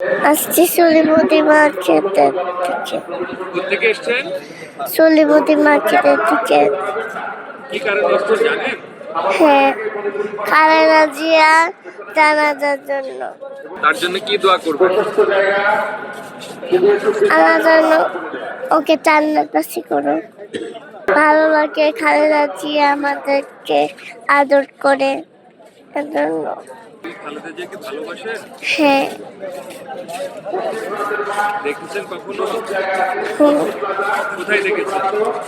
আসছি সলিমুদ্দি মার্কেটের থেকে। কোত্থেকে এসছেন? সলিমুদ্দি মার্কেটের থেকে। কি কারণে এসছেন জানেন? হ্যাঁ, খালেদা জিয়ার জানাজার জন্য। তার জন্য কি দোয়া করবেন? আল্লাহ যেন ওকে জান্নাত নসিব করুন। ভালো লাগে খালেদা জিয়া আমাদেরকে আদর করে, এজন্য। খালেদা জিয়াকে ভালোবাসেন? হ্যাঁ। দেখেছেন কখনো? হুম। কোথায় দেখেছেন?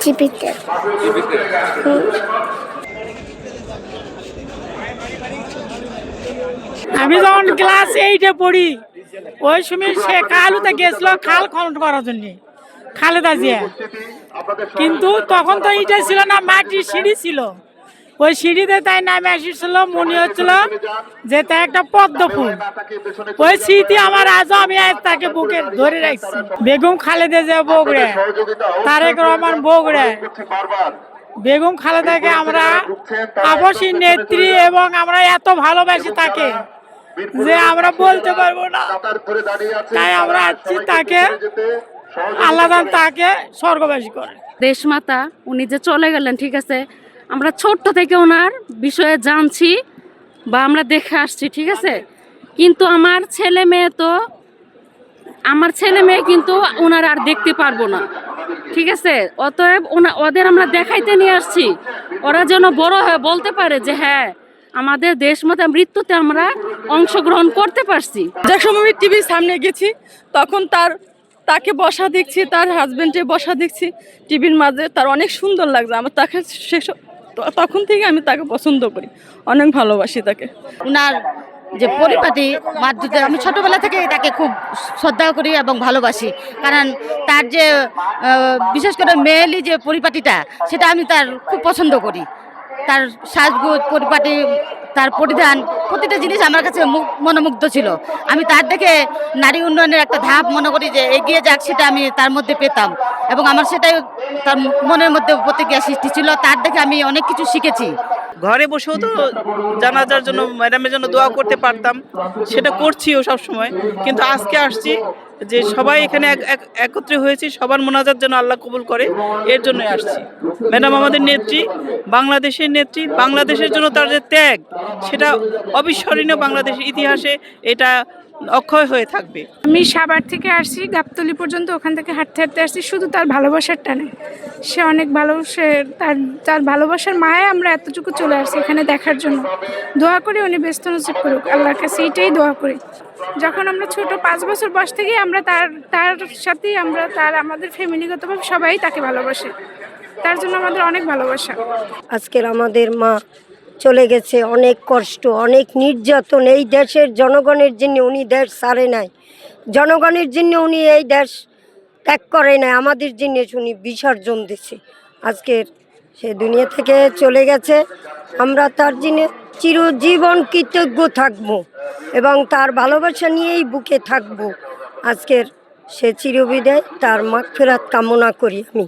টিভিতে। টিভিতে? হুম। আমি যখন ক্লাস 8-এ পড়ি ওই সময় সে কালুতে গেছিল খাল খনন করার জন্য, খালেদা জিয়া। কিন্তু তখন তো এটা ছিল না, মাটির সিঁড়ি ছিল। ওই সিঁড়িতে তাই নামে এসেছিল, মনে হচ্ছিল যে তা একটা পদ্ম ফুল। ওই স্মৃতি আমার আজও, আমি আজ তাকে বুকে ধরে রাখছি। বেগম খালেদা জিয়া বগুড়া, তারেক রহমান বগুড়া। বেগম খালেদাকে আমরা আপসী নেত্রী এবং আমরা এত ভালোবাসি তাকে যে আমরা বলতে পারবো না। তাই আমরা আছি তাকে, আল্লাহ তাকে স্বর্গবাসী করে। দেশমাতা উনি যে চলে গেলেন, ঠিক আছে, আমরা ছোট্ট থেকে ওনার বিষয়ে জানছি বা আমরা দেখে আসছি, ঠিক আছে। কিন্তু আমার ছেলে মেয়ে কিন্তু ওনার আর দেখতে পারবো না, ঠিক আছে। অতএব ওদের আমরা দেখাইতে নিয়ে আসছি, ওরা যেন বড় হয়ে বলতে পারে যে হ্যাঁ, আমাদের দেশমাতা মৃত্যুতে আমরা অংশগ্রহণ করতে পারছি। যে সময় আমি টিভির সামনে গেছি তখন তাকে বসা দেখছি, তার হাজবেন্ডে বসা দেখছি টিভির মাঝে, তার অনেক সুন্দর লাগছে আমার। তাকে তখন থেকে আমি তাকে পছন্দ করি, অনেক ভালোবাসি তাকে। উনার যে পরিপাটি মাধ্যমে আমি ছোটবেলা থেকে তাকে খুব শ্রদ্ধা করি এবং ভালোবাসি, কারণ তার যে বিশেষ করে মেয়েলি যে পরিপাটিটা, সেটা আমি তার খুব পছন্দ করি। তার সাজগোজ, পরিপাটি, তার পরিধান, প্রতিটা জিনিস আমার কাছে মনোমুগ্ধ ছিল। আমি তার দেখে নারী উন্নয়নের একটা ধাপ মনে করি যে এগিয়ে যাক, সেটা আমি তার মধ্যে পেতাম এবং আমার সেটাই তার মনের মধ্যে প্রতিক্রিয়া সৃষ্টি ছিল। তার দেখে আমি অনেক কিছু শিখেছি। ঘরে বসেও তো জানাজার জন্য, ম্যাডামের জন্য দোয়া করতে পারতাম, সেটা করছিও সব সময়। কিন্তু আজকে আসছি যে সবাই এখানে একত্রে হয়েছি, সবার মোনাজাত যেন আল্লাহ কবুল করে, এর জন্যই আসছি। ম্যাডাম আমাদের নেত্রী, বাংলাদেশের নেত্রী। বাংলাদেশের জন্য তার যে ত্যাগ, সেটা অবিস্মরণীয়, বাংলাদেশের ইতিহাসে এটা অক্ষয় হয়ে থাকবে। আমি সাভার থেকে আসছি, গাবতলী পর্যন্ত, ওখান থেকে হাঁটতে হাঁটতে আসছি শুধু তার ভালোবাসার টানে। সে অনেক ভালো, সে তার ভালোবাসার মায়ে আমরা এতটুকু চলে আসছি এখানে দেখার জন্য। দোয়া করি উনি ব্যস্ত নসিব করুক, আল্লাহর কাছে এইটাই দোয়া করি। যখন আমরা ছোট 5 বছর বয়স থেকেই আমরা তার সাথেই আমরা আমাদের ফ্যামিলিগতভাবে সবাই তাকে ভালোবাসে। তার জন্য আমাদের অনেক ভালোবাসা। আজকের আমাদের মা চলে গেছে, অনেক কষ্ট, অনেক নির্যাতন। এই দেশের জনগণের জন্য উনি দেশ ছাড়ে নাই, জনগণের জন্য উনি এই দেশ ত্যাগ করে নাই, আমাদের জন্য উনি বিসর্জন দিছে। আজকের সে দুনিয়া থেকে চলে গেছে, আমরা তার জন্য চিরজীবন কৃতজ্ঞ থাকবো এবং তার ভালোবাসা নিয়েই বুকে থাকবো। আজকের সে চিরবিদায়, তার মাগফিরাত কামনা করি আমি।